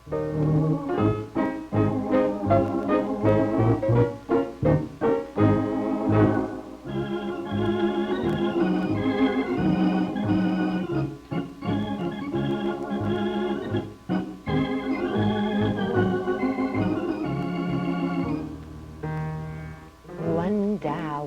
Wunda,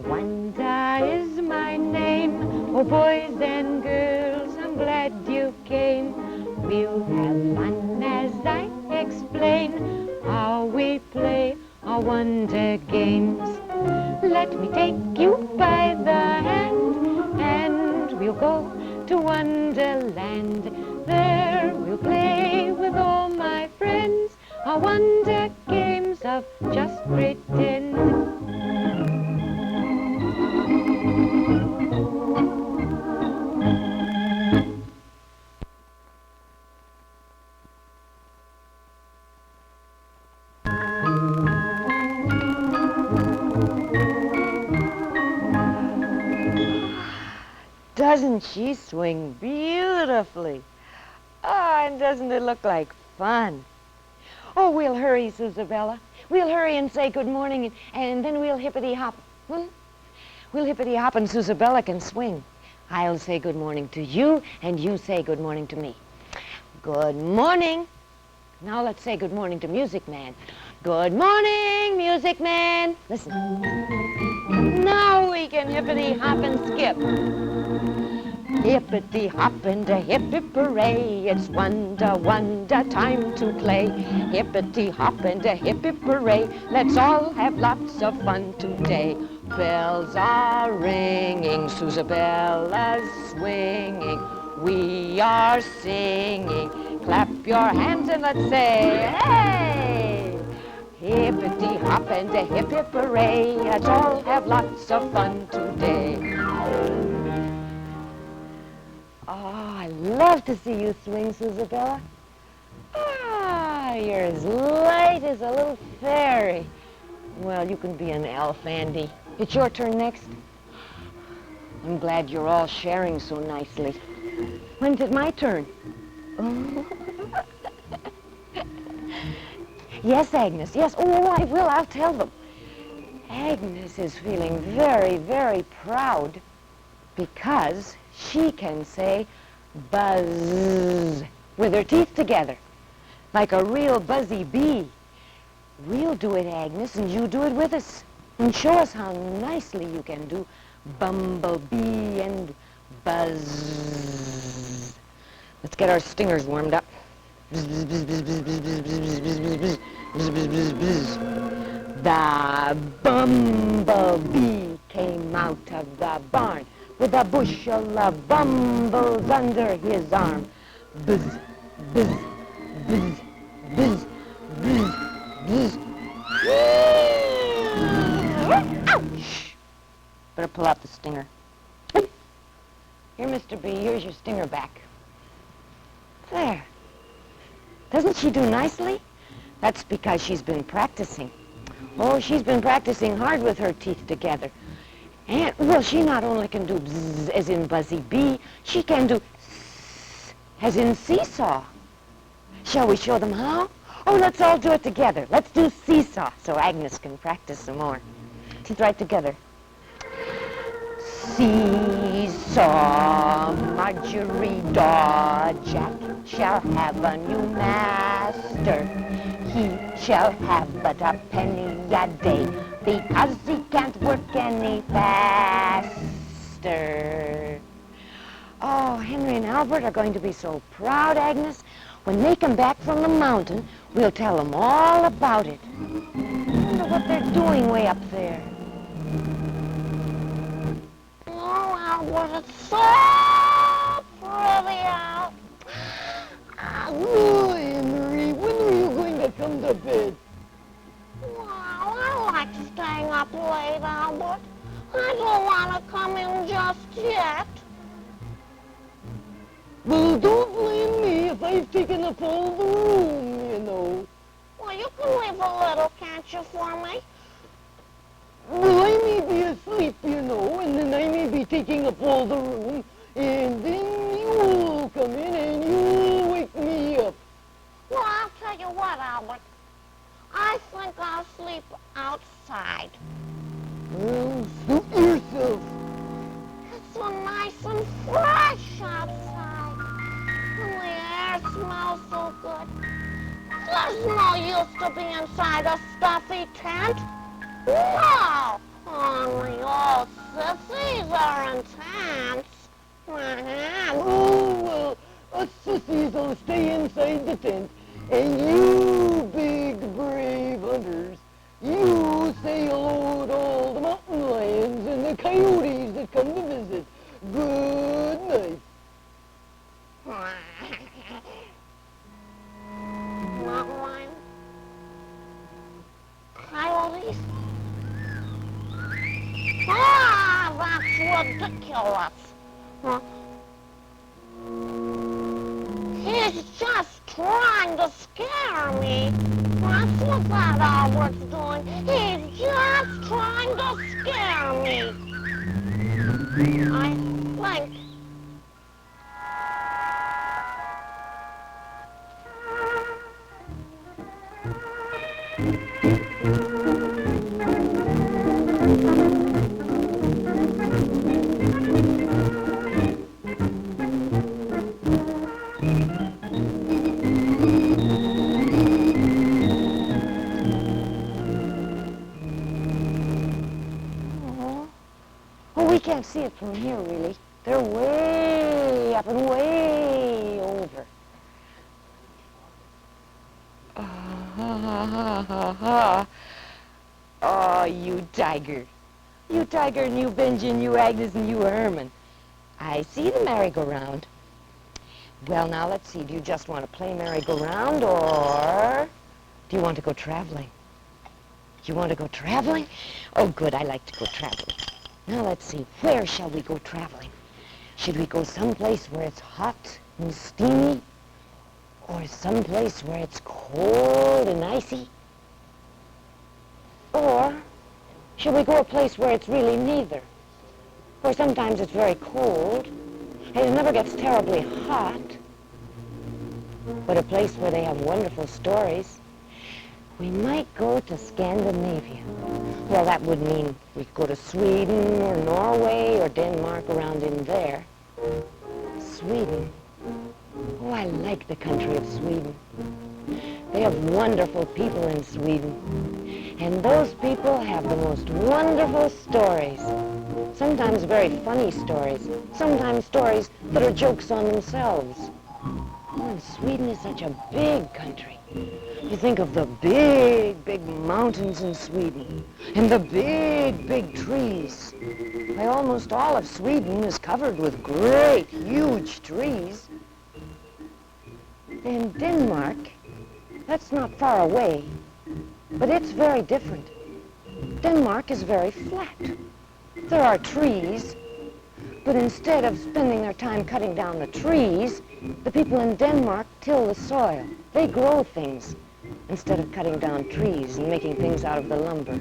Wunda is my name. Oh, boys and girls, I'm glad you came. We'll have fun as I explain how we play our wonder games. Let me take you by the hand, and we'll go to Wonderland. There we'll play with all my friends our wonder games of just pretend. Doesn't she swing beautifully? Oh, and doesn't it look like fun? Oh, we'll hurry, Susabella. We'll hurry and say good morning, and then we'll hippity-hop. We'll hippity-hop and Susabella can swing. I'll say good morning to you, and you say good morning to me. Good morning. Now let's say good morning to Music Man. Good morning, Music Man. Listen. Now we can hippity-hop and skip. Hippity-hop and a hip-hip-hooray, it's Wunda Wunda time to play. Hippity-hop and a hip-hip-hooray, let's all have lots of fun today. Bells are ringing, Susabella's swinging, we are singing. Clap your hands and let's say, hey! Hippity-hop and a hip-hip-hooray, let's all have lots of fun today. Oh, I love to see you swing, Susabella. Ah, you're as light as a little fairy. Well, you can be an elf, Andy. It's your turn next. I'm glad you're all sharing so nicely. When's it my turn? Oh. Yes, Agnes, yes. Oh, I will, I'll tell them. Agnes is feeling very, very proud because she can say buzz with her teeth together, like a real buzzy bee. We'll do it, Agnes, and you do it with us. And show us how nicely you can do bumblebee and buzz. Let's get our stingers warmed up. Bzz, bzz, bzz, bzz, bzz, bzz, bzz, bzz, bzz, bzz, bzz, bzz, bzz, bzz. The bumblebee came out of the barn with a bushel of bumbles under his arm. Buzz, buzz, buzz, buzz, buzz, buzz. Ouch! Better pull out the stinger. Here, Mr. Bee, here's your stinger back. There. Doesn't she do nicely? That's because she's been practicing. Oh, she's been practicing hard with her teeth together. And, well, she not only can do bzzz as in buzzy bee, she can do ss as in seesaw. Shall we show them how? Oh, let's all do it together. Let's do seesaw so Agnes can practice some more. Teeth right together. Seesaw, Marjorie Daw, Jack shall have a new master. He shall have but a penny a day, because he can't work any faster. Oh, Henry and Albert are going to be so proud, Agnes. When they come back from the mountain, we'll tell them all about it. I wonder what they're doing way up there. Oh, Albert, it's so pretty out. Oh, Henry, when are you going to come to bed? Well, I like staying up late, Albert. I don't want to come in just yet. Well, don't blame me if I've taken up all the room, you know. Well, you can leave a little, can't you, for me? Well, I may be asleep, you know, and then I may be taking up all the room, and then you'll come in and you'll wake me up. Well, I'll tell you suit yourself. It's so nice and fresh outside. And the air smells so good. There's no use to be inside a stuffy tent. No! Only old sissies are in tents. Oh, well, us sissies will stay inside the tent, and you big brave hunters, you say hello to all the mountain lions and the coyotes that come to visit. Good night. Mountain lion? Coyotes? Ah, that's ridiculous. Huh? He's just trying to scare me. That's what that Albert's doing. He's just trying to scare me. I think. Oh, we can't see it from here, really. They're way up and way over. Oh, you tiger. You tiger and you Benji and you Agnes and you Herman. I see the merry-go-round. Well, now, let's see. Do you just want to play merry-go-round, or do you want to go traveling? You want to go traveling? Oh, good. I like to go traveling. Now, let's see. Where shall we go traveling? Should we go someplace where it's hot and steamy? Or someplace where it's cold and icy? Or should we go a place where it's really neither? Where sometimes it's very cold, and it never gets terribly hot, but a place where they have wonderful stories. We might go to Scandinavia. Well, that would mean we could go to Sweden or Norway or Denmark, around in there. Sweden. Oh, I like the country of Sweden. They have wonderful people in Sweden. And those people have the most wonderful stories. Sometimes very funny stories. Sometimes stories that are jokes on themselves. Oh, and Sweden is such a big country. You think of the big, big mountains in Sweden, and the big, big trees. Why, almost all of Sweden is covered with great, huge trees. And Denmark, that's not far away, but it's very different. Denmark is very flat. There are trees, but instead of spending their time cutting down the trees, the people in Denmark till the soil. They grow things instead of cutting down trees and making things out of the lumber.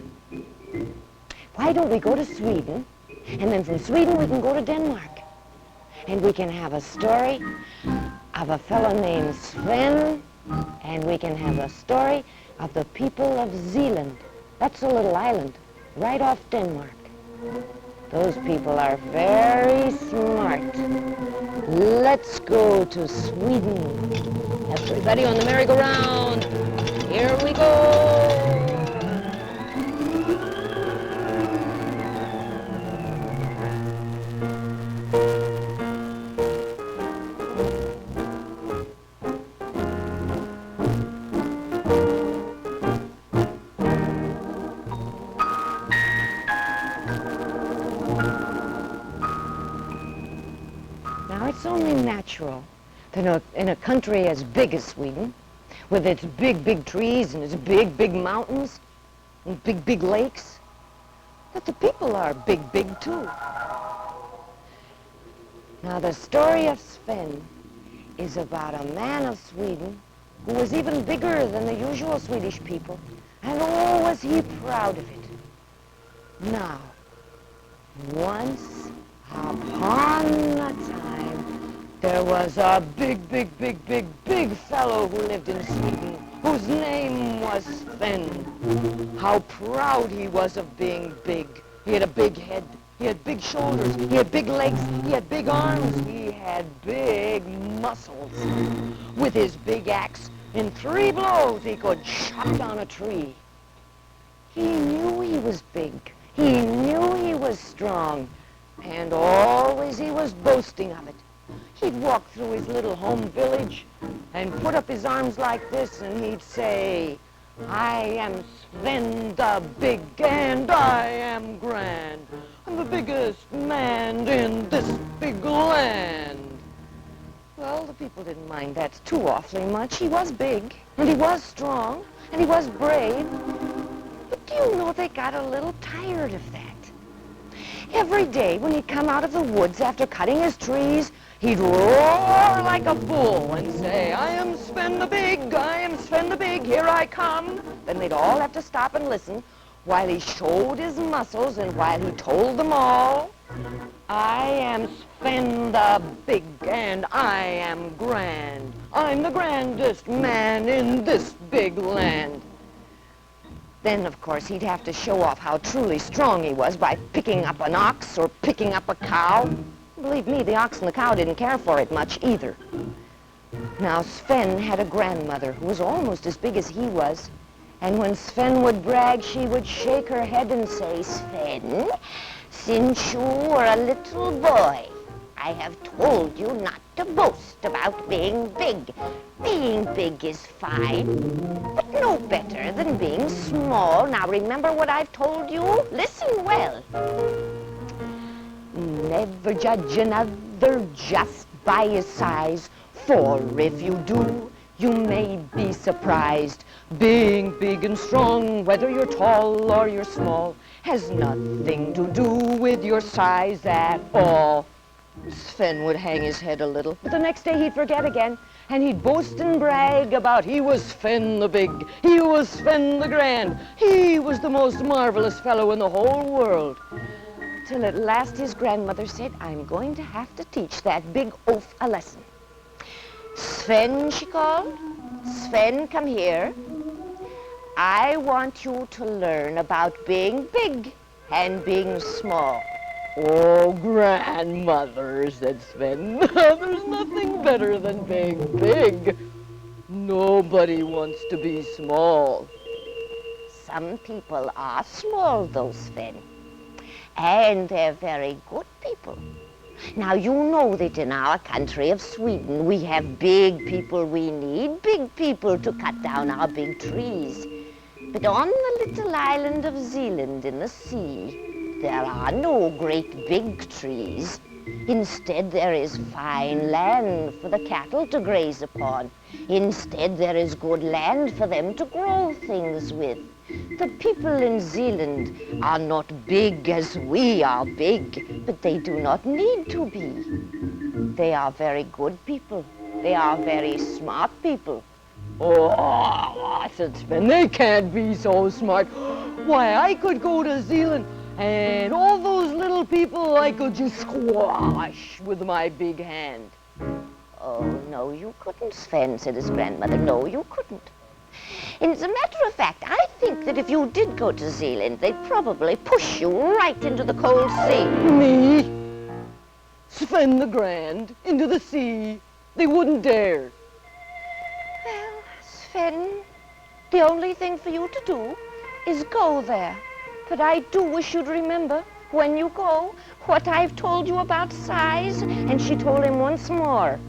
Why don't we go to Sweden, and then from Sweden we can go to Denmark, and we can have a story of a fellow named Sven, and we can have a story of the people of Zealand. That's a little island right off Denmark. Those people are very smart. Let's go to Sweden. Everybody on the merry-go-round. Here we go. It's only natural that in a country as big as Sweden, with its big, big trees and its big, big mountains and big, big lakes, that the people are big, big too. Now, the story of Sven is about a man of Sweden who was even bigger than the usual Swedish people, and oh, was he proud of it. Now, once upon a time, there was a big, big, big, big, big fellow who lived in Sweden, whose name was Sven. How proud he was of being big. He had a big head. He had big shoulders. He had big legs. He had big arms. He had big muscles. With his big axe, in 3 blows, he could chop down a tree. He knew he was big. He knew he was strong. And always he was boasting of it. He'd walk through his little home village and put up his arms like this, and he'd say, I am Sven the Big, and I am grand. I'm the biggest man in this big land. Well, the people didn't mind that too awfully much. He was big, and he was strong, and he was brave. But do you know they got a little tired of that? Every day when he'd come out of the woods after cutting his trees, he'd roar like a bull and say, I am Sven the Big, I am Sven the Big, here I come. Then they'd all have to stop and listen while he showed his muscles and while he told them all, I am Sven the Big and I am grand. I'm the grandest man in this big land. Then, of course, he'd have to show off how truly strong he was by picking up an ox or picking up a cow. Believe me, the ox and the cow didn't care for it much either. Now, Sven had a grandmother who was almost as big as he was. And when Sven would brag, she would shake her head and say, Sven, since you were a little boy, I have told you not to boast about being big. Being big is fine, but no better than being small. Now remember what I've told you? Listen well. Never judge another just by his size, for if you do, you may be surprised. Being big and strong, whether you're tall or you're small, has nothing to do with your size at all. Sven would hang his head a little, but the next day he'd forget again, and he'd boast and brag about he was Sven the Big, he was Sven the Grand, he was the most marvelous fellow in the whole world. Till at last his grandmother said, I'm going to have to teach that big oaf a lesson. Sven, she called, Sven, come here. I want you to learn about being big and being small. Oh, grandmother, said Sven, there's nothing better than being big. Nobody wants to be small. Some people are small, though, Sven. And they're very good people. Now, you know that in our country of Sweden, we have big people. We need big people to cut down our big trees. But on the little island of Zealand in the sea, there are no great big trees. Instead, there is fine land for the cattle to graze upon. Instead, there is good land for them to grow things with. The people in Zealand are not big as we are big, but they do not need to be. They are very good people. They are very smart people. Oh, said Sven, they can't be so smart. Why, I could go to Zealand and all those little people I could just squash with my big hand. Oh, no, you couldn't, Sven, said his grandmother. No, you couldn't. And as a matter of fact, I think that if you did go to Zealand, they'd probably push you right into the cold sea. Me? Sven the Grand? Into the sea? They wouldn't dare. Well, Sven, the only thing for you to do is go there. But I do wish you'd remember, when you go, what I've told you about size. And she told him once more,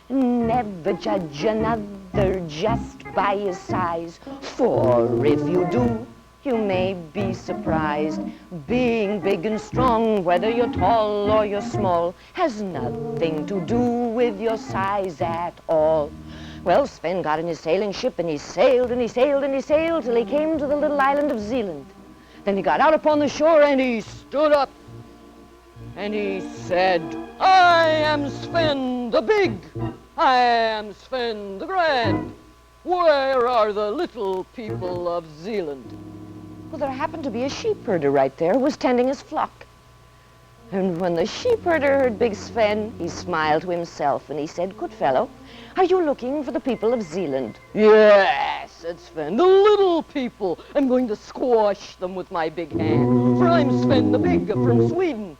never judge another just by his size, for if you do, you may be surprised. Being big and strong, whether you're tall or you're small, has nothing to do with your size at all. Well, Sven got in his sailing ship, and he sailed and he sailed and he sailed till he came to the little island of Zealand. Then he got out upon the shore and he stood up and he said, I am Sven the Big. I am Sven the Grand. Where are the little people of Zealand? Well, there happened to be a sheep herder right there who was tending his flock. And when the sheep herder heard Big Sven, he smiled to himself and he said, good fellow, are you looking for the people of Zealand? Yes, yes, said Sven, the little people. I'm going to squash them with my big hand, for I'm Sven the Big from Sweden.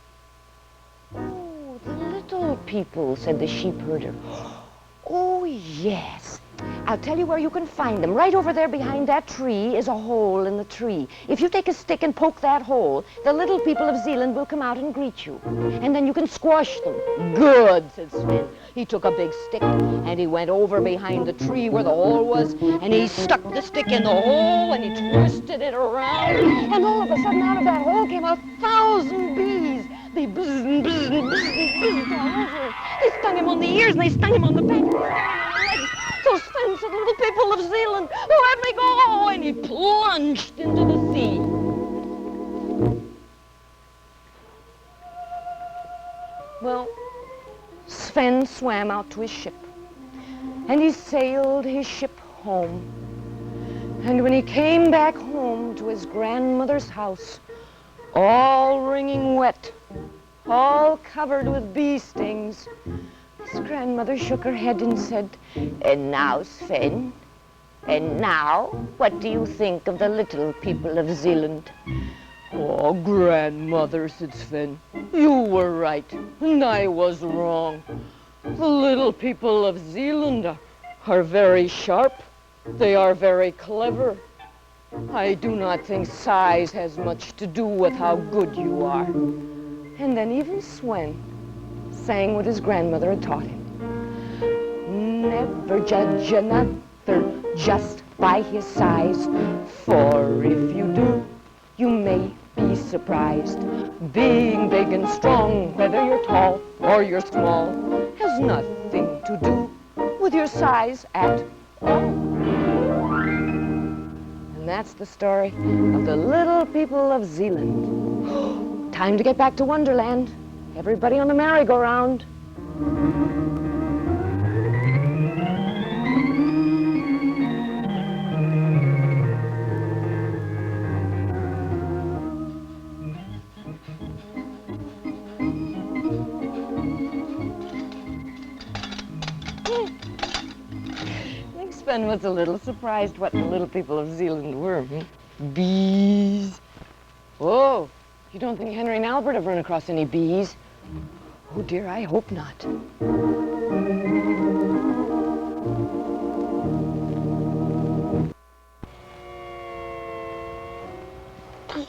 Oh, the little people, said the sheep herder. Oh, yes. I'll tell you where you can find them. Right over there behind that tree is a hole in the tree. If you take a stick and poke that hole, the little people of Zealand will come out and greet you. And then you can squash them. Good, said Sven. He took a big stick and he went over behind the tree where the hole was, and he stuck the stick in the hole and he twisted it around, and all of a sudden out of that hole came 1,000 bees. They buzzed and buzzed and buzzed and buzzed all over him. They stung him on the ears and they stung him on the back and they stung him on the legs. So Sven said, little people of Zealand, let me go, and he plunged into the sea. Well, Sven swam out to his ship, and he sailed his ship home. And when he came back home to his grandmother's house, all wringing wet, all covered with bee stings, his grandmother shook her head and said, and now, Sven, and now, what do you think of the little people of Zealand? Oh, grandmother, said Sven, you were right, and I was wrong. The little people of Zealand are very sharp. They are very clever. I do not think size has much to do with how good you are. And then even Sven sang what his grandmother had taught him. Never judge another just by his size, for if you do, you may be surprised. Being big and strong, whether you're tall or you're small, has nothing to do with your size at all. And that's the story of the little people of Zealand. Time to get back to Wonderland. Everybody on the merry-go-round. Sven was a little surprised what the little people of Zealand were. Bees. Oh, you don't think Henry and Albert have run across any bees? Oh dear, I hope not. Did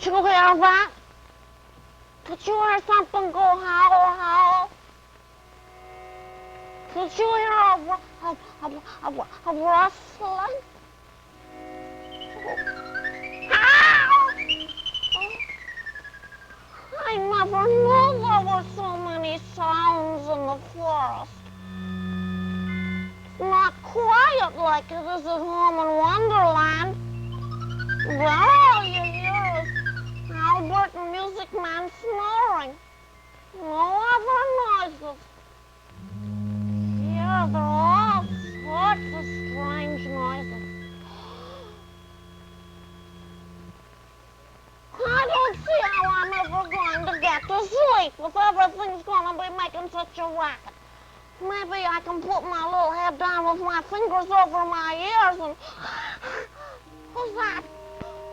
you hear that? Did you hear something go howl, howl? Did you hear a rustling? Ow! I never knew there were so many sounds in the forest. It's not quiet like it is at home in Wonderland. There all you hear is Albert and Music Man snoring. No other noises. Yeah, there are all sorts of strange noises. I don't see how I'm ever going to get to sleep if everything's going to be making such a racket. Maybe I can put my little head down with my fingers over my ears and... Who's that?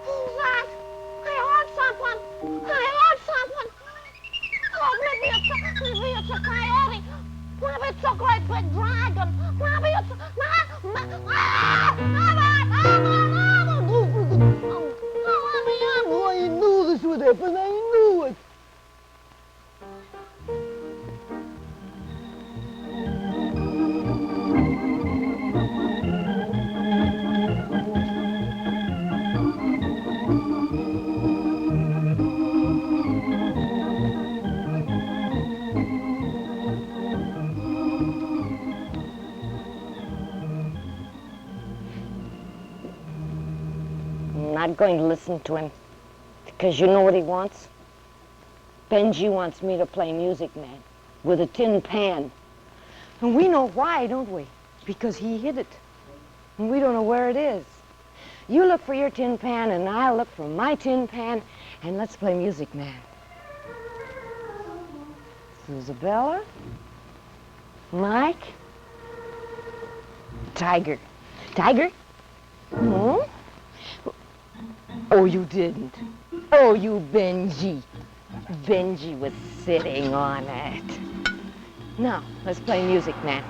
Who's that? I heard something. I heard something. Oh, maybe it's a coyote. Maybe it's a great big dragon. Maybe it's a... Oh, I knew this would happen. I knew it. I'm not going to listen to him, because you know what he wants? Benji wants me to play Music Man with a tin pan. And we know why, don't we? Because he hid it. And we don't know where it is. You look for your tin pan, and I'll look for my tin pan, and let's play Music Man. Isabella? Mike? Tiger. Tiger? Hmm? Oh, you didn't. Oh, you Benji. Benji was sitting on it. Now, let's play Music Man.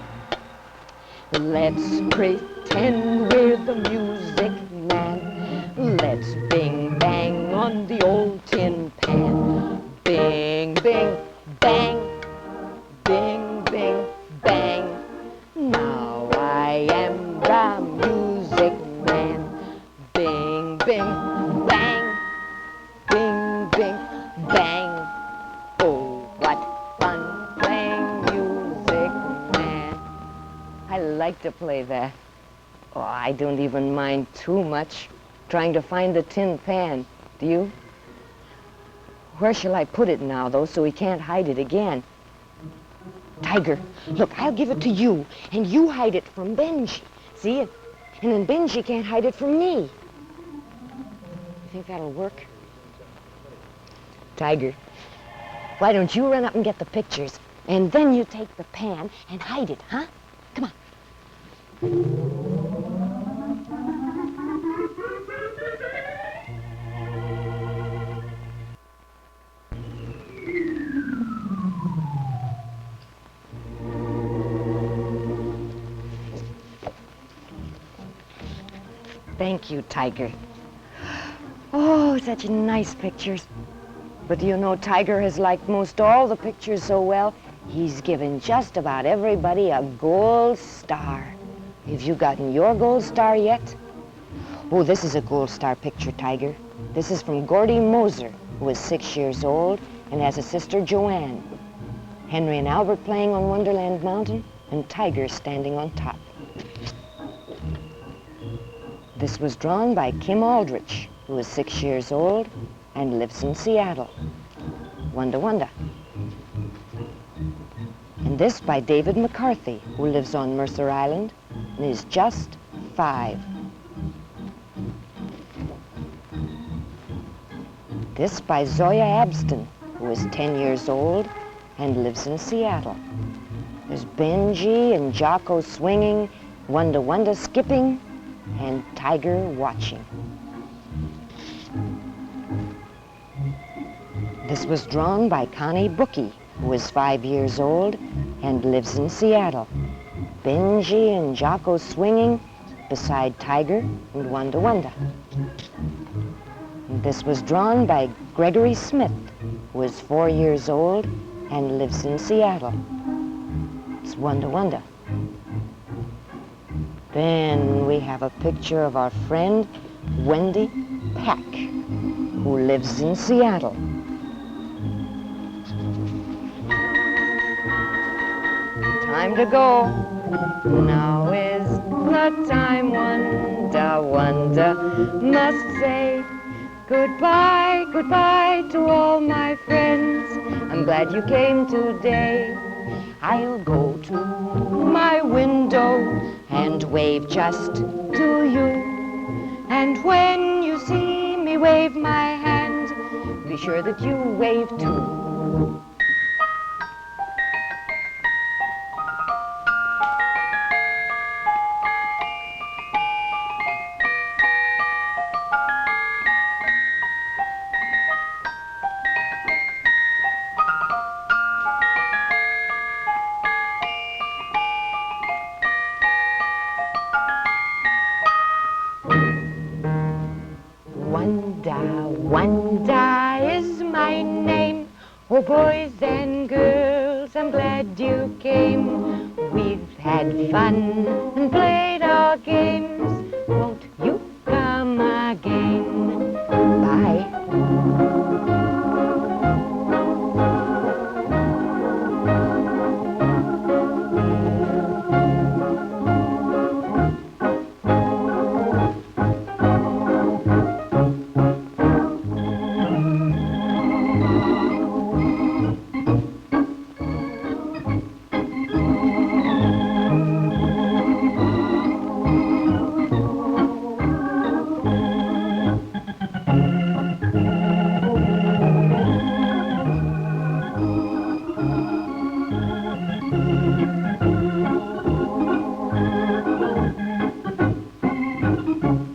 Let's pretend we're the Music Man. Let's bing bang on the old tin pan. Bing, bing, bang. Bing, bing, bang. Now I am the Music Man. Bing, bing, bang. Bing, bing, bang. Oh, what fun playing Music Man. I like to play that. Oh, I don't even mind too much trying to find the tin pan. Do you? Where shall I put it now, though, so he can't hide it again? Tiger, look, I'll give it to you, and you hide it from Benji. See? And then Benji can't hide it from me. You think that'll work? Tiger, why don't you run up and get the pictures, and then you take the pan and hide it, huh? Come on. Thank you, Tiger. Oh, such nice pictures. But do you know Tiger has liked most all the pictures so well, he's given just about everybody a gold star. Have you gotten your gold star yet? Oh, this is a gold star picture, Tiger. This is from Gordy Moser, who is 6 years old and has a sister, Joanne. Henry and Albert playing on Wonderland Mountain, and Tiger standing on top. This was drawn by Kim Aldrich, who is 6 years old and lives in Seattle. Wunda Wunda. And this by David McCarthy, who lives on Mercer Island and is just 5. This by Zoya Abston, who is 10 years old and lives in Seattle. There's Benji and Jocko swinging, Wunda Wunda skipping, and Tiger watching. This was drawn by Connie Bookie, who is 5 years old and lives in Seattle. Benji and Jocko swinging beside Tiger and Wunda Wunda. And this was drawn by Gregory Smith, who is 4 years old and lives in Seattle. It's Wunda Wunda. Then we have a picture of our friend Wendy Pack, who lives in Seattle. Time to go. Now is the time Wunda Wunda must say goodbye, goodbye to all my friends. I'm glad you came today. I'll go to my window and wave just to you. And when you see me wave my hand, be sure that you wave too. Wunda, Wunda is my name. Oh, boys and girls, I'm glad you came. We've had fun and played our games. Won't you come again? Bye. Bye.